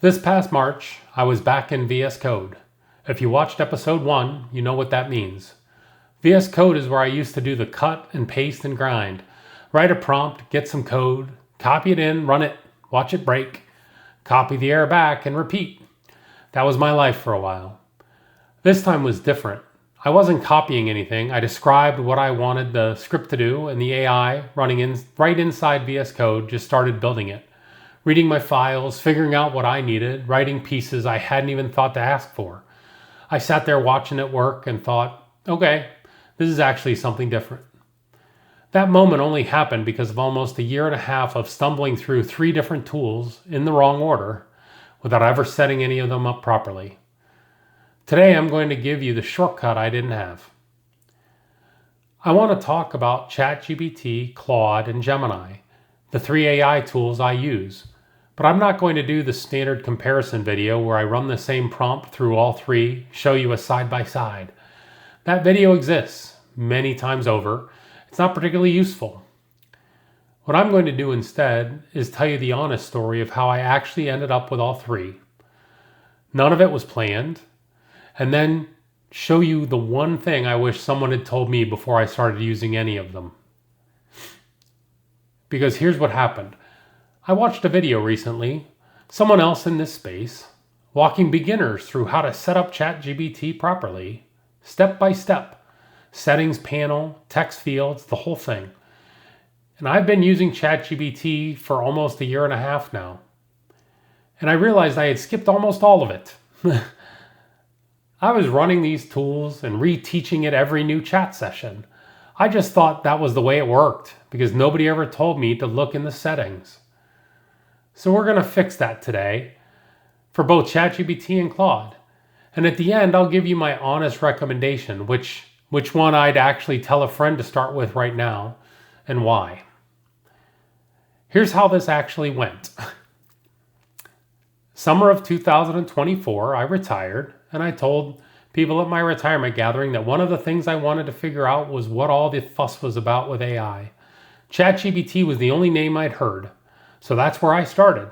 This past March, I was back in VS Code. If you watched episode 1, you know what that means. VS Code is where I used to do the cut and paste and grind. Write a prompt, get some code, copy it in, run it, watch it break, copy the error back, and repeat. That was my life for a while. This time was different. I wasn't copying anything. I described what I wanted the script to do, and the AI running right inside VS Code just started building it. Reading my files, figuring out what I needed, writing pieces I hadn't even thought to ask for. I sat there watching it work and thought, okay, this is actually something different. That moment only happened because of almost a year and a half of stumbling through 3 different tools in the wrong order without ever setting any of them up properly. Today I'm going to give you the shortcut I didn't have. I want to talk about ChatGPT, Claude, and Gemini, the 3 AI tools I use. But I'm not going to do the standard comparison video where I run the same prompt through all 3, show you a side-by-side. That video exists many times over. It's not particularly useful. What I'm going to do instead is tell you the honest story of how I actually ended up with all 3. None of it was planned. And then show you the one thing I wish someone had told me before I started using any of them. Because here's what happened. I watched a video recently, someone else in this space, walking beginners through how to set up ChatGPT properly, step by step, settings panel, text fields, the whole thing. And I've been using ChatGPT for almost a year and a half now. And I realized I had skipped almost all of it. I was running these tools and reteaching it every new chat session. I just thought that was the way it worked because nobody ever told me to look in the settings. So we're going to fix that today for both ChatGPT and Claude. And at the end, I'll give you my honest recommendation, which one I'd actually tell a friend to start with right now and why. Here's how this actually went. Summer of 2024, I retired, and I told people at my retirement gathering that one of the things I wanted to figure out was what all the fuss was about with AI. ChatGPT was the only name I'd heard, so that's where I started.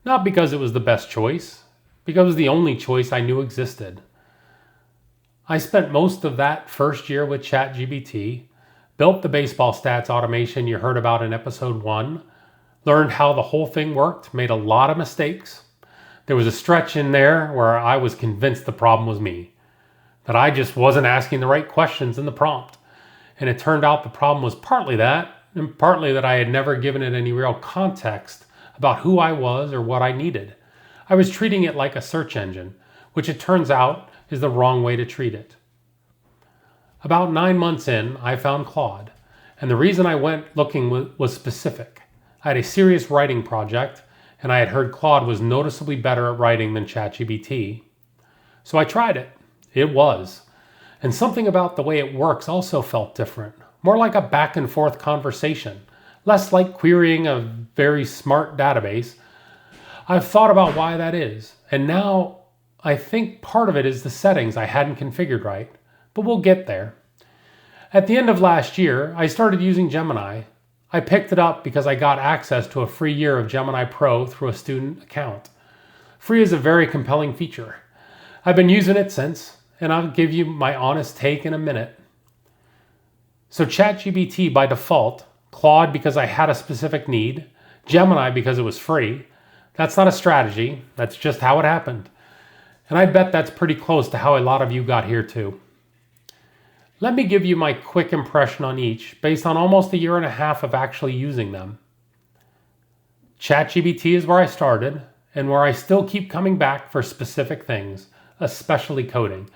Not because it was the best choice, because it was the only choice I knew existed. I spent most of that first year with ChatGPT, built the baseball stats automation you heard about in episode 1, learned how the whole thing worked, made a lot of mistakes. There was a stretch in there where I was convinced the problem was me, that I just wasn't asking the right questions in the prompt. And it turned out the problem was partly that, and partly that I had never given it any real context about who I was or what I needed. I was treating it like a search engine, which it turns out is the wrong way to treat it. About 9 months in, I found Claude, and the reason I went looking was specific. I had a serious writing project, and I had heard Claude was noticeably better at writing than ChatGPT. So I tried it. It was. And something about the way it works also felt different. More like a back and forth conversation. Less like querying a very smart database. I've thought about why that is. And now I think part of it is the settings I hadn't configured right. But we'll get there. At the end of last year, I started using Gemini. I picked it up because I got access to a free year of Gemini Pro through a student account. Free is a very compelling feature. I've been using it since, and I'll give you my honest take in a minute. So ChatGPT by default, Claude because I had a specific need, Gemini because it was free. That's not a strategy, that's just how it happened. And I bet that's pretty close to how a lot of you got here too. Let me give you my quick impression on each based on almost a year and a half of actually using them. ChatGPT is where I started and where I still keep coming back for specific things, especially coding.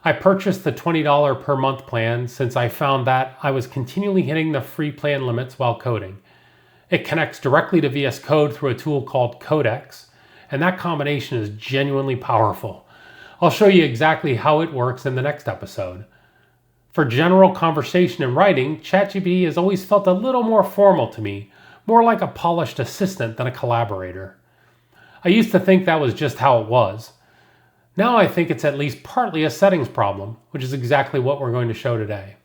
I purchased the $20 per month plan since I found that I was continually hitting the free plan limits while coding. It connects directly to VS Code through a tool called Codex, and that combination is genuinely powerful. I'll show you exactly how it works in the next episode. For general conversation and writing, ChatGPT has always felt a little more formal to me, more like a polished assistant than a collaborator. I used to think that was just how it was. Now I think it's at least partly a settings problem, which is exactly what we're going to show today.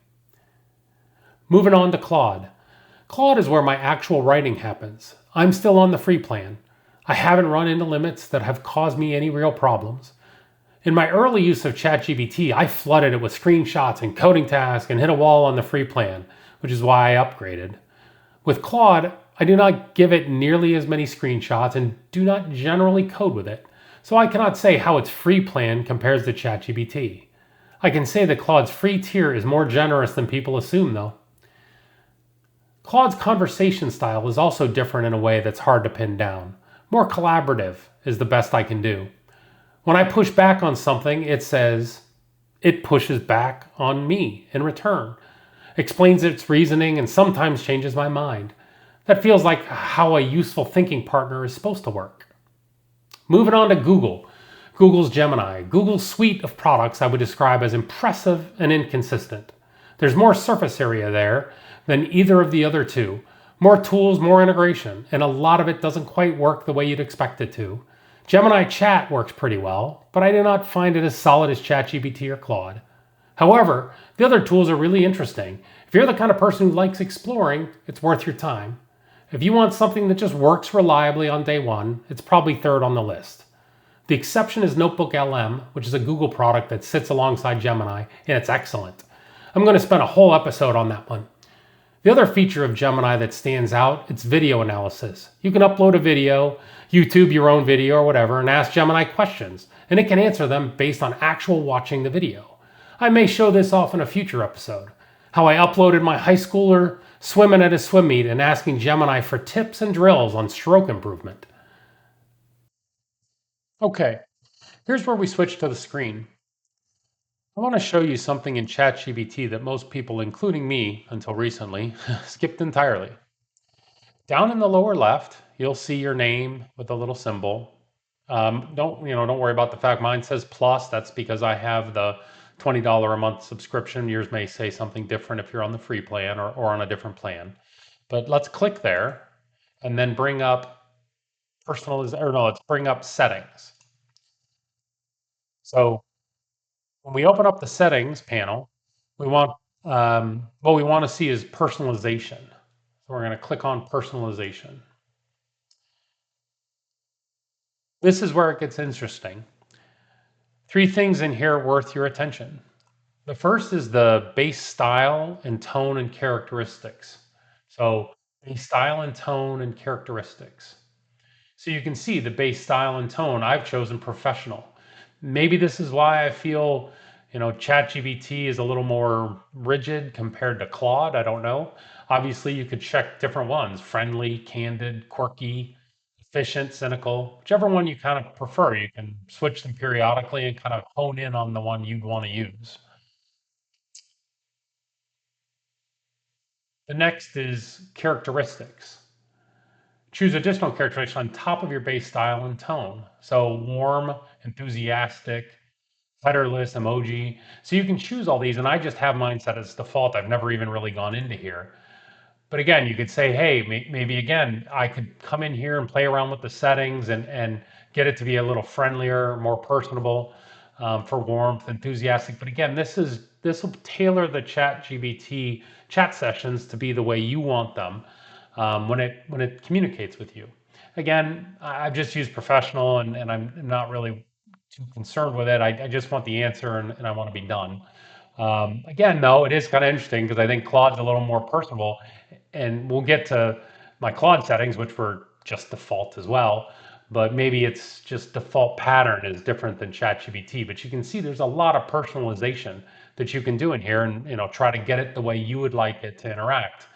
Moving on to Claude. Claude is where my actual writing happens. I'm still on the free plan. I haven't run into limits that have caused me any real problems. In my early use of ChatGPT, I flooded it with screenshots and coding tasks and hit a wall on the free plan, which is why I upgraded. With Claude, I do not give it nearly as many screenshots and do not generally code with it, so I cannot say how its free plan compares to ChatGPT. I can say that Claude's free tier is more generous than people assume, though. Claude's conversation style is also different in a way that's hard to pin down. More collaborative is the best I can do. When I push back on something, it pushes back on me in return, explains its reasoning, and sometimes changes my mind. That feels like how a useful thinking partner is supposed to work. Moving on to Google. Google's Gemini. Google's suite of products I would describe as impressive and inconsistent. There's more surface area there than either of the other two. More tools, more integration, and a lot of it doesn't quite work the way you'd expect it to. Gemini Chat works pretty well, but I do not find it as solid as ChatGPT or Claude. However, the other tools are really interesting. If you're the kind of person who likes exploring, it's worth your time. If you want something that just works reliably on day one, it's probably third on the list. The exception is Notebook LM, which is a Google product that sits alongside Gemini, and it's excellent. I'm going to spend a whole episode on that one. The other feature of Gemini that stands out, it's video analysis. You can upload a video, YouTube your own video or whatever, and ask Gemini questions, and it can answer them based on actual watching the video. I may show this off in a future episode. How I uploaded my high schooler swimming at a swim meet and asking Gemini for tips and drills on stroke improvement. Okay, here's where we switch to the screen. I want to show you something in ChatGPT that most people, including me until recently, skipped entirely. Down in the lower left, you'll see your name with a little symbol. Don't worry about the fact mine says plus. That's because I have the $20 a month subscription. Yours may say something different if you're on the free plan or on a different plan. But let's click there and then bring up let's bring up settings. So when we open up the settings panel, we want what we want to see is personalization. So we're going to click on personalization. This is where it gets interesting. Three things in here worth your attention. The first is the base style and tone and characteristics. So base style and tone and characteristics. So you can see the base style and tone. I've chosen professional. Maybe this is why I feel, ChatGPT is a little more rigid compared to Claude. I don't know. Obviously, you could check different ones: friendly, candid, quirky, efficient, cynical, whichever one you kind of prefer. You can switch them periodically and kind of hone in on the one you'd want to use. The next is characteristics. Choose additional characteristics on top of your base style and tone. So warm, enthusiastic, letterless, emoji. So you can choose all these, and I just have mine set as default. I've never even really gone into here. But again, you could say, hey, maybe again, I could come in here and play around with the settings and get it to be a little friendlier, more personable, for warmth, enthusiastic. But again, this will tailor the ChatGPT chat sessions to be the way you want them, when it communicates with you. Again, I've just used professional, and I'm not really too concerned with it. I just want the answer, and I want to be done. Again, though, it is kind of interesting because I think Claude's a little more personable, and we'll get to my Claude settings, which were just default as well. But maybe it's just default pattern is different than ChatGPT. But you can see there's a lot of personalization that you can do in here, and try to get it the way you would like it to interact.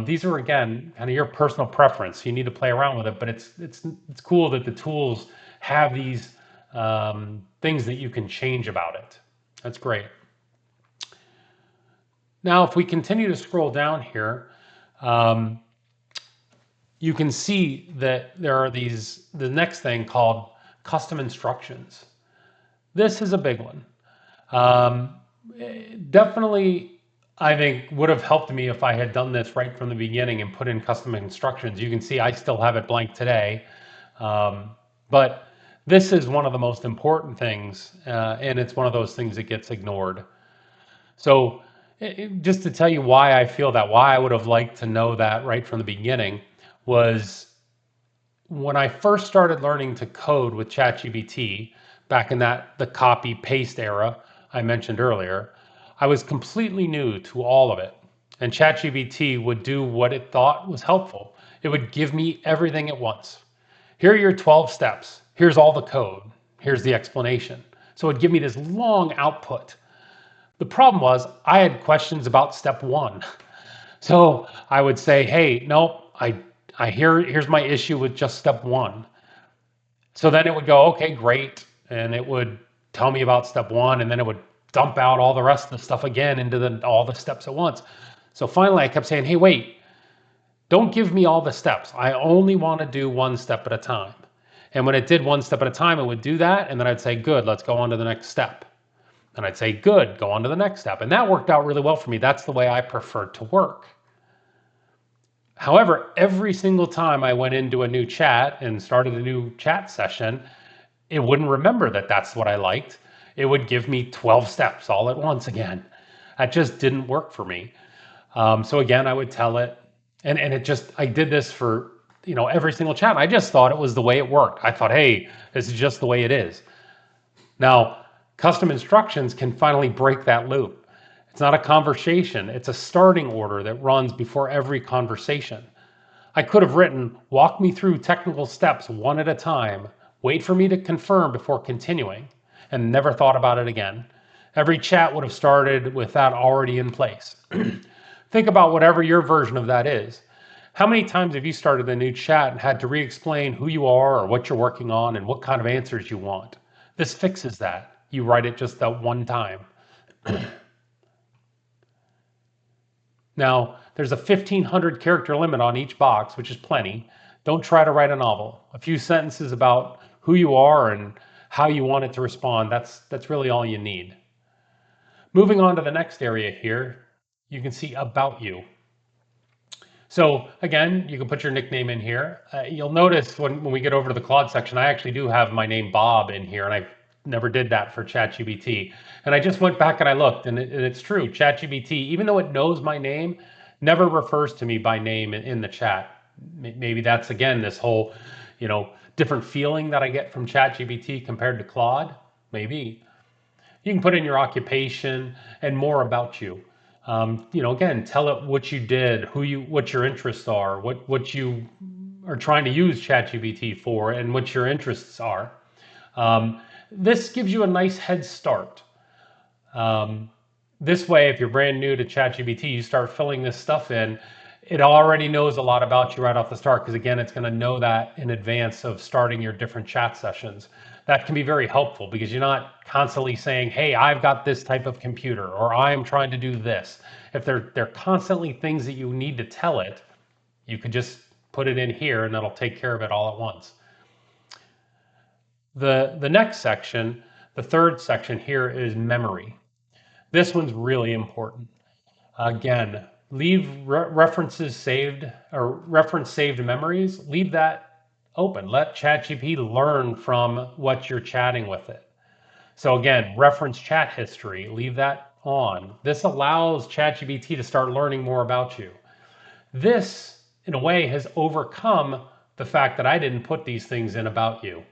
These are again kind of your personal preference. You need to play around with it, but it's cool that the tools have these things that you can change about it. That's great. Now, if we continue to scroll down here, you can see that there are the next thing called custom instructions. This is a big one. Definitely, I think would have helped me if I had done this right from the beginning and put in custom instructions. You can see I still have it blank today. But this is one of the most important things, and it's one of those things that gets ignored. So just to tell you why I feel that, why I would have liked to know that right from the beginning was When I first started learning to code with ChatGPT back in that the copy paste era I mentioned earlier, I was completely new to all of it. And ChatGPT would do what it thought was helpful. It would give me everything at once. Here are your 12 steps. Here's all the code. Here's the explanation. So it would give me this long output. The problem was I had questions about step one. So I would say, hey, no, here's my issue with just step one. So then it would go, okay, great. And it would tell me about step one, and then it would dump out all the rest of the stuff again into all the steps at once. So finally I kept saying, hey, wait, don't give me all the steps. I only want to do one step at a time. And when it did one step at a time, it would do that. And then I'd say, good, let's go on to the next step. And I'd say, good, go on to the next step. And that worked out really well for me. That's the way I preferred to work. However, every single time I went into a new chat and started a new chat session, it wouldn't remember that that's what I liked. It would give me 12 steps all at once again. That just didn't work for me. So again, I would tell it, and it just, I did this for, every single chat. I just thought it was the way it worked. I thought, hey, this is just the way it is. Now, custom instructions can finally break that loop. It's not a conversation, it's a starting order that runs before every conversation. I could have written, walk me through technical steps one at a time, wait for me to confirm before continuing, and never thought about it again. Every chat would have started with that already in place. Think about whatever your version of that is. How many times have you started a new chat and had to re explain who you are or what you're working on and what kind of answers you want? This fixes that. You write it just that one time. Now, there's a 1,500 character limit on each box, which is plenty. Don't try to write a novel. A few sentences about who you are and how you want it to respond. That's really all you need. Moving on to the next area here, you can see about you. So again, you can put your nickname in here. You'll notice when we get over to the Claude section, I actually do have my name Bob in here, and I never did that for ChatGPT. And I just went back and I looked, and it's true. ChatGPT, even though it knows my name, never refers to me by name in the chat. Maybe that's again this whole, different feeling that I get from ChatGPT compared to Claude. Maybe. You can put in your occupation and more about you. Again, tell it what you did, what your interests are, what you are trying to use ChatGPT for, and what your interests are. This gives you a nice head start. Um, this way, if you're brand new to ChatGPT, you start filling this stuff in, it already knows a lot about you right off the start because, again, it's going to know that in advance of starting your different chat sessions. That can be very helpful because you're not constantly saying, hey, I've got this type of computer or I'm trying to do this. If they're constantly things that you need to tell it, you could just put it in here and that'll take care of it all at once. The next section, the third section here is memory. This one's really important. Again, leave references saved or reference saved memories, leave that open. Let ChatGPT learn from what you're chatting with it. So again, reference chat history, leave that on. This allows ChatGPT to start learning more about you. This, in a way, has overcome the fact that I didn't put these things in about you.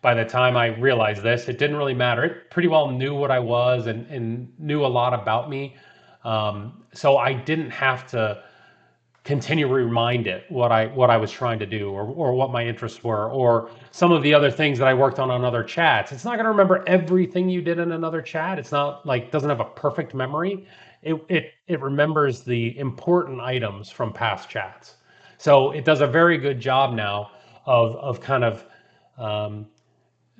By the time I realized this, it didn't really matter. It pretty well knew what I was and knew a lot about me. So I didn't have to continue to remind it what I was trying to do or what my interests were or some of the other things that I worked on other chats. It's not going to remember everything you did in another chat. It's not like doesn't have a perfect memory. It remembers the important items from past chats. So it does a very good job now of kind of um,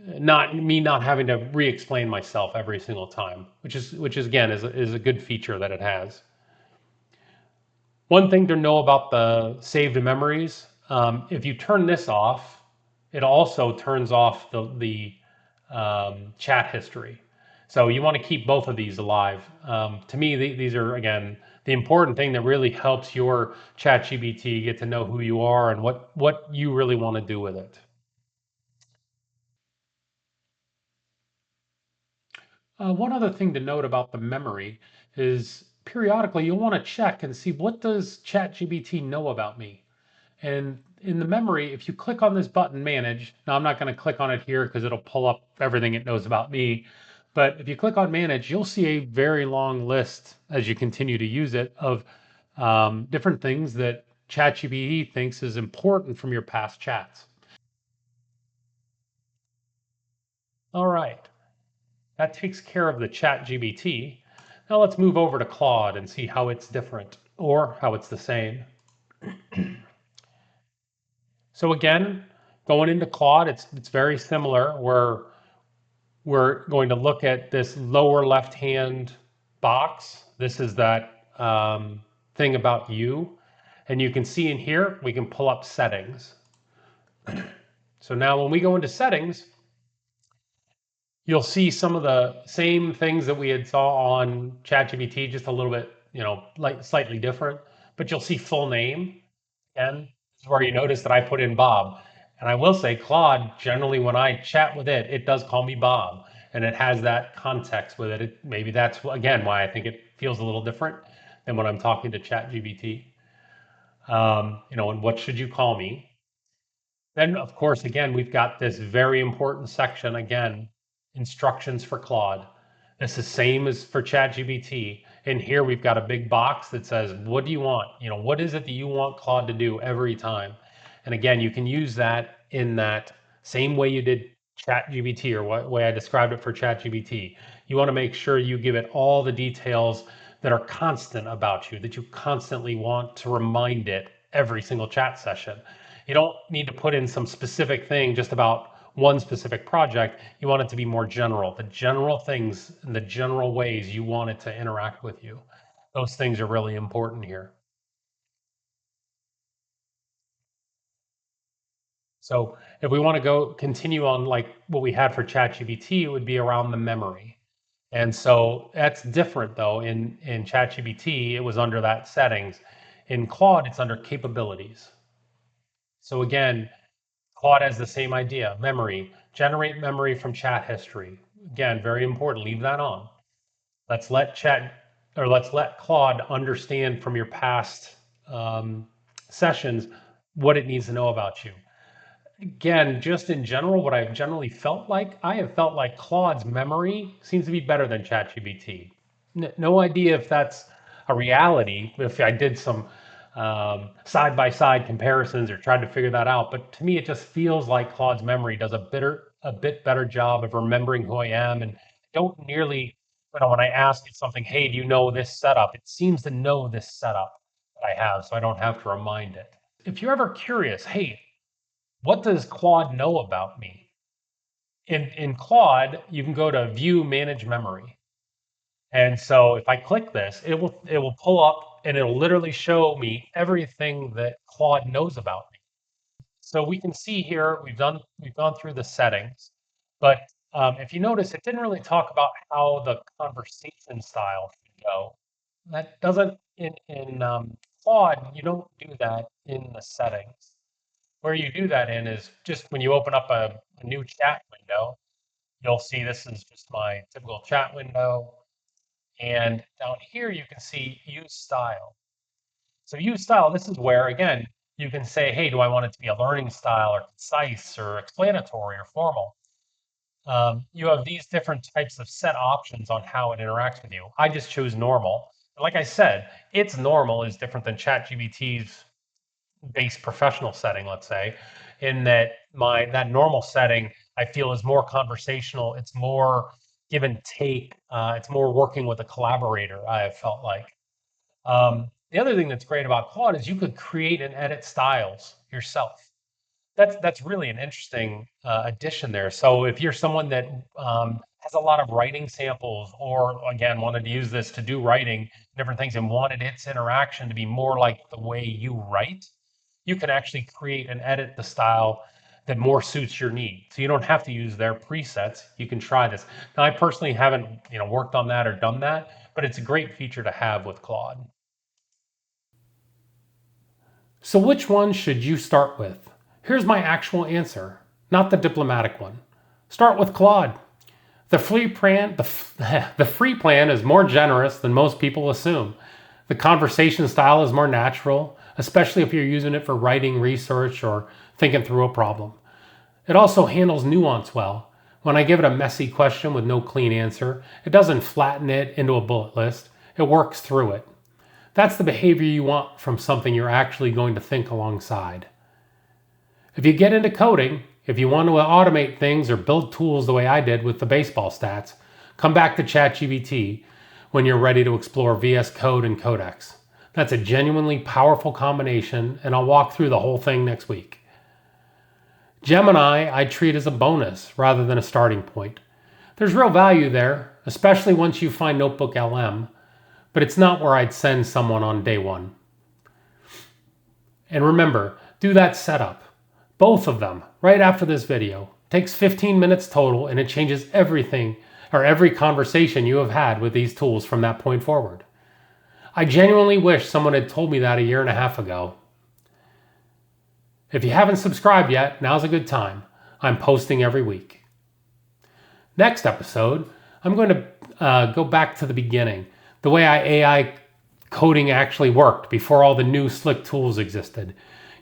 not having to re-explain myself every single time, which is again is a good feature that it has. One thing to know about the saved memories, if you turn this off, it also turns off the chat history. So you want to keep both of these alive. To me, these are again the important thing that really helps your chat GBT get to know who you are and what you really want to do with it. One other thing to note about the memory is periodically you'll want to check and see what does ChatGPT know about me. And in the memory, if you click on this button, manage, now I'm not going to click on it here because it'll pull up everything it knows about me. But if you click on manage, you'll see a very long list as you continue to use it of different things that ChatGPT thinks is important from your past chats. All right, that takes care of the ChatGPT. Now let's move over to Claude and see how it's different or how it's the same. So again, going into Claude, it's very similar. We're going to look at this lower left-hand box. This is that thing about you. And you can see in here, we can pull up settings. So now when we go into settings, you'll see some of the same things that we had saw on ChatGPT, just a little bit, like slightly different. But you'll see full name. And this is where you notice that I put in Bob. And I will say, Claude, generally when I chat with it, it does call me Bob. And it has that context with it. Maybe that's, again, why I think it feels a little different than when I'm talking to ChatGPT. And what should you call me? Then, of course, again, we've got this very important section, again, instructions for Claude. This is same as for ChatGPT. And here we've got a big box that says, what do you want? What is it that you want Claude to do every time? And again, you can use that in that same way you did ChatGPT or what way I described it for ChatGPT. You want to make sure you give it all the details that are constant about you, that you constantly want to remind it every single chat session. You don't need to put in some specific thing just about one specific project. You want it to be more general, the general things and the general ways you want it to interact with you. Those things are really important here. So if we want to go continue on like what we had for ChatGPT, it would be around the memory. And so that's different though. In ChatGPT, it was under that settings. In Claude, it's under capabilities. So again, Claude has the same idea, memory, generate memory from chat history. Again, very important, leave that on. Let's let Claude understand from your past sessions what it needs to know about you. Again, just in general, what I've generally felt like, I have felt like Claude's memory seems to be better than ChatGPT. No idea if that's a reality, if I did some side by side comparisons or tried to figure that out. But to me, it just feels like Claude's memory does a bit better job of remembering who I am and don't nearly, when I ask it something, hey, do you know this setup? It seems to know this setup that I have, so I don't have to remind it. If you're ever curious, hey, what does Claude know about me? In Claude, you can go to View Manage Memory. And so if I click this, it will pull up and it'll literally show me everything that Claude knows about me. So we can see here we've gone through the settings, but if you notice, it didn't really talk about how the conversation style should go. That doesn't in Claude, you don't do that in the settings. Where you do that in is just when you open up a new chat window, you'll see this is just my typical chat window. And down here, you can see use style. So use style, this is where, again, you can say, hey, do I want it to be a learning style or concise or explanatory or formal? You have these different types of set options on how it interacts with you. I just chose normal. Like I said, its normal is different than ChatGPT's base professional setting, let's say, in that that normal setting I feel is more conversational. It's more give and take. It's more working with a collaborator. I have felt like. The other thing that's great about Claude is you could create and edit styles yourself. That's really an interesting addition there. So if you're someone that has a lot of writing samples, or again wanted to use this to do writing, different things, and wanted its interaction to be more like the way you write, you can actually create and edit the style that more suits your need. So you don't have to use their presets. You can try this. Now, I personally haven't, worked on that or done that, but it's a great feature to have with Claude. So which one should you start with? Here's my actual answer, not the diplomatic one. Start with Claude. The free plan, the free plan is more generous than most people assume. The conversation style is more natural. especially if you're using it for writing research or thinking through a problem. It also handles nuance well. When I give it a messy question with no clean answer, it doesn't flatten it into a bullet list. It works through it. That's the behavior you want from something you're actually going to think alongside. If you get into coding, if you want to automate things or build tools the way I did with the baseball stats, come back to ChatGPT when you're ready to explore VS Code and Codex. That's a genuinely powerful combination, and I'll walk through the whole thing next week. Gemini I treat as a bonus rather than a starting point. There's real value there, especially once you find Notebook LM, but it's not where I'd send someone on day one. And remember, do that setup. Both of them, right after this video. Takes 15 minutes total, and it changes everything or every conversation you have had with these tools from that point forward. I genuinely wish someone had told me that a year and a half ago. If you haven't subscribed yet, now's a good time. I'm posting every week. Next episode, I'm going to go back to the beginning, the way AI coding actually worked before all the new slick tools existed.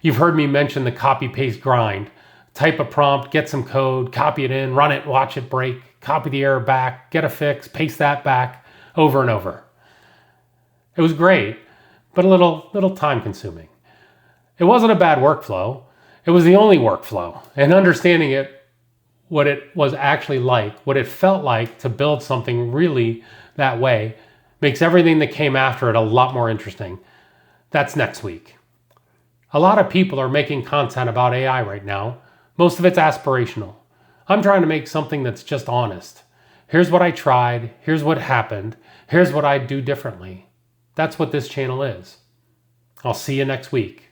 You've heard me mention the copy-paste grind. Type a prompt, get some code, copy it in, run it, watch it break, copy the error back, get a fix, paste that back, over and over. It was great, but a little time-consuming. It wasn't a bad workflow. It was the only workflow. And understanding it, what it was actually like, what it felt like to build something really that way, makes everything that came after it a lot more interesting. That's next week. A lot of people are making content about AI right now. Most of it's aspirational. I'm trying to make something that's just honest. Here's what I tried. Here's what happened. Here's what I'd do differently. That's what this channel is. I'll see you next week.